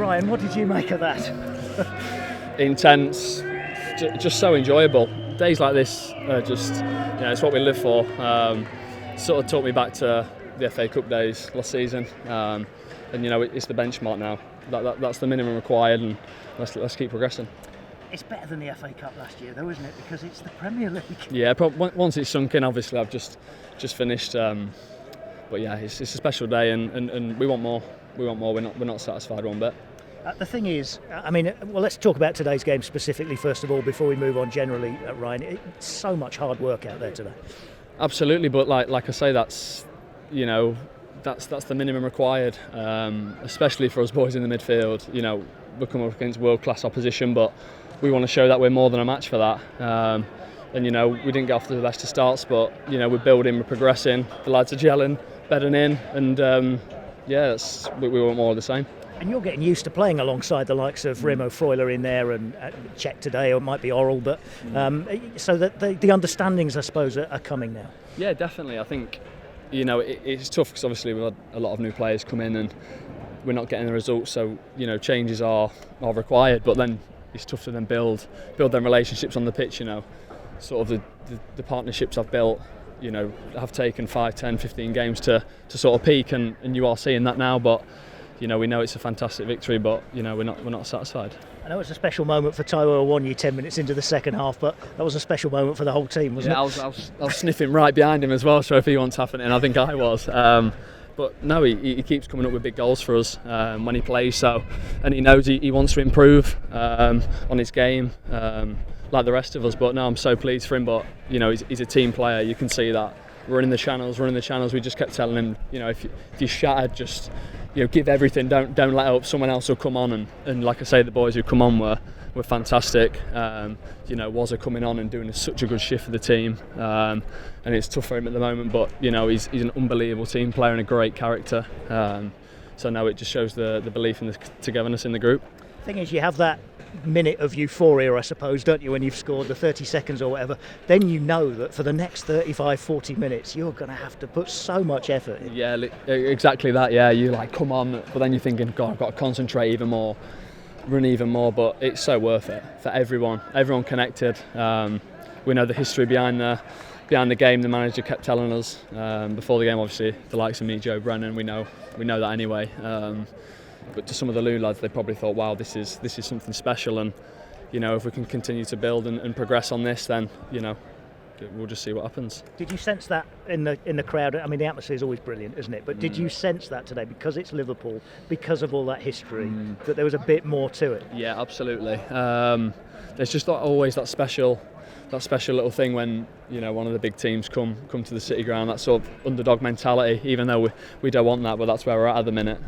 Ryan, what did you make of that? Intense, just so enjoyable. Days like this are just, it's what we live for. Sort of took me back to the FA Cup days last season, and it's the benchmark now. That's the minimum required, and let's keep progressing. It's better than the FA Cup last year, though, isn't it? Because it's the Premier League. Yeah, once it's sunk in, obviously I've just finished. But yeah, it's a special day, and we want more. We want more. We're not satisfied one bit. The thing is, let's talk about today's game specifically first of all before we move on generally, Ryan. It's so much hard work out there today. Absolutely, but like I say, that's the minimum required, especially for us boys in the midfield. We come up against world-class opposition, but we want to show that we're more than a match for that. We didn't get off to the best of starts, but we're building, we're progressing. The lads are gelling, bedding in, and we want more of the same. And you're getting used to playing alongside the likes of Remo Freuler in there and Czech today, or it might be Oral, but so that the understandings, I suppose, are coming now. Yeah, definitely. I think it's tough because obviously we've had a lot of new players come in and we're not getting the results, so changes are required, but then it's tough to then build them relationships on the pitch. Sort of the partnerships I've built have taken 5, 10, 15 games to sort of peak, and you are seeing that now, but we know it's a fantastic victory, but we're not satisfied. I know it's a special moment for Taiwo Awoniyi 10 minutes into the second half, but that was a special moment for the whole team, wasn't it? I was sniffing right behind him as well, so if he wants happening, I think I was. But no, he keeps coming up with big goals for us when he plays, and he knows he wants to improve on his game like the rest of us. But no, I'm so pleased for him. But he's a team player. You can see that running the channels. We just kept telling him, if you're shattered, just give everything. Don't let up. Someone else will come on, and like I say, the boys who come on were fantastic. Wazza coming on and doing such a good shift for the team, and it's tough for him at the moment, but he's an unbelievable team player and a great character. So now it just shows the belief in the togetherness in the group. The thing is, you have that minute of euphoria, I suppose, don't you, when you've scored the 30 seconds or whatever. Then you know that for the next 35, 40 minutes you're going to have to put so much effort in. Yeah, exactly that. Yeah, you're like, come on, but then you're thinking, God, I've got to concentrate even more, run even more, but it's so worth it for everyone connected. We know the history behind the game. The manager kept telling us before the game, obviously the likes of me, Joe Brennan, we know that anyway, but to some of the new lads, they probably thought, wow, this is something special, and if we can continue to build and progress on this, then we'll just see what happens. Did you sense that in the crowd? I mean, the atmosphere is always brilliant, isn't it? But did you sense that today, because it's Liverpool, because of all that history, that there was a bit more to it? Yeah, absolutely. There's just always that special little thing when one of the big teams come to the City Ground. That sort of underdog mentality, even though we don't want that, but that's where we're at the minute.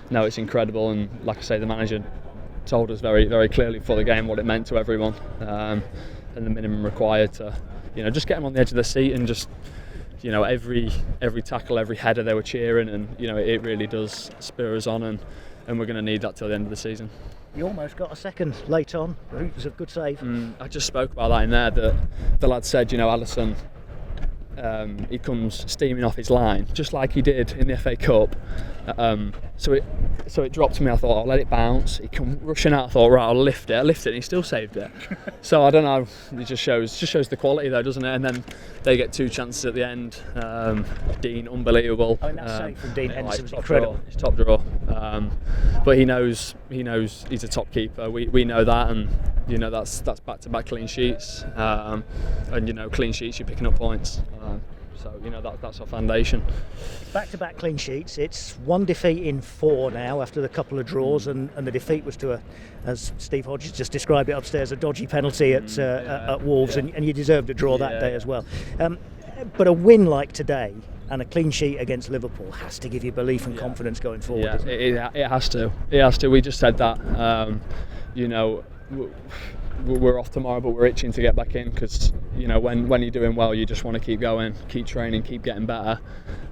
No, it's incredible, and like I say, the manager told us very, very clearly before the game what it meant to everyone. And the minimum required to, just get them on the edge of their seat, and just, every tackle, every header they were cheering, and it really does spur us on, and we're going to need that till the end of the season. You almost got a second late on. It was a good save. I just spoke about that in there. That the lad said, Alisson, he comes steaming off his line, just like he did in the FA Cup. So it dropped to me. I thought, I'll let it bounce. He come rushing out. I thought, right, I'll lift it. I lifted it, and he still saved it. So I don't know. It just shows the quality, though, doesn't it? And then they get 2 chances at the end. Dean, unbelievable. I mean, that save from Dean Henderson was incredible. He's top drawer. But he knows he's a top keeper. We know that, and that's back-to-back clean sheets. And clean sheets, you're picking up points. So that's our foundation. Back-to-back clean sheets. It's 1 defeat in 4 now after the couple of draws, and the defeat was to as Steve Hodges just described it upstairs, a dodgy penalty at Wolves, and you deserved a draw that day as well. But a win like today and a clean sheet against Liverpool has to give you belief and confidence going forward. Yeah, it has to. It has to. We just said that. We're off tomorrow, but we're itching to get back in, because when you're doing well, you just want to keep going, keep training, keep getting better.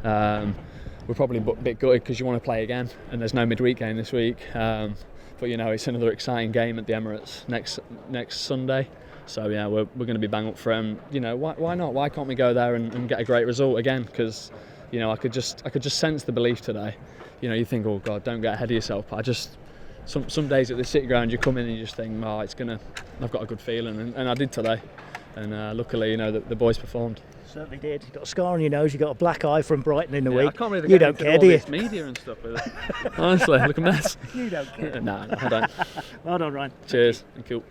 We're probably a bit gutted because you want to play again, and there's no midweek game this week. But it's another exciting game at the Emirates next Sunday. So yeah, we're going to be bang up for him. Why not? Why can't we go there and get a great result again? Because I could just sense the belief today. You think, oh God, don't get ahead of yourself. But some days at the City Ground you come in and you just think, oh, I've got a good feeling, and I did today, and luckily, the boys performed. Certainly did. You've got a scar on your nose, you've got a black eye from Brighton in the week. I can't really you don't care, do you? Media and stuff with it. Honestly, look a mess. You don't care. No, I don't. Well done, Ryan. Cheers. Thank you.